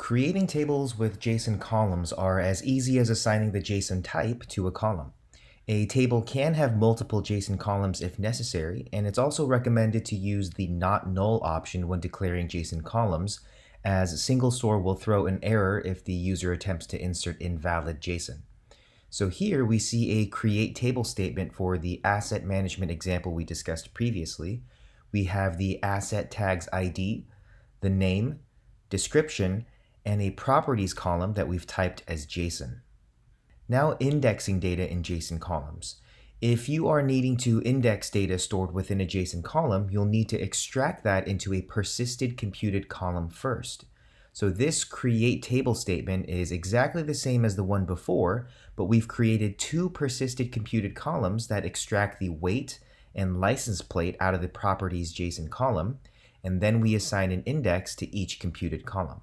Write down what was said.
Creating tables with JSON columns are as easy as assigning the JSON type to a column. A table can have multiple JSON columns if necessary, and it's also recommended to use the not null option when declaring JSON columns, as single store will throw an error if the user attempts to insert invalid JSON. So here we see a create table statement for the asset management example we discussed previously. We have the asset tag's ID, the name, description, and a properties column that we've typed as JSON. Now indexing data in JSON columns. If you are needing to index data stored within a JSON column, you'll need to extract that into a persisted computed column first. So this create table statement is exactly the same as the one before, but we've created two persisted computed columns that extract the weight and license plate out of the properties JSON column, and then we assign an index to each computed column.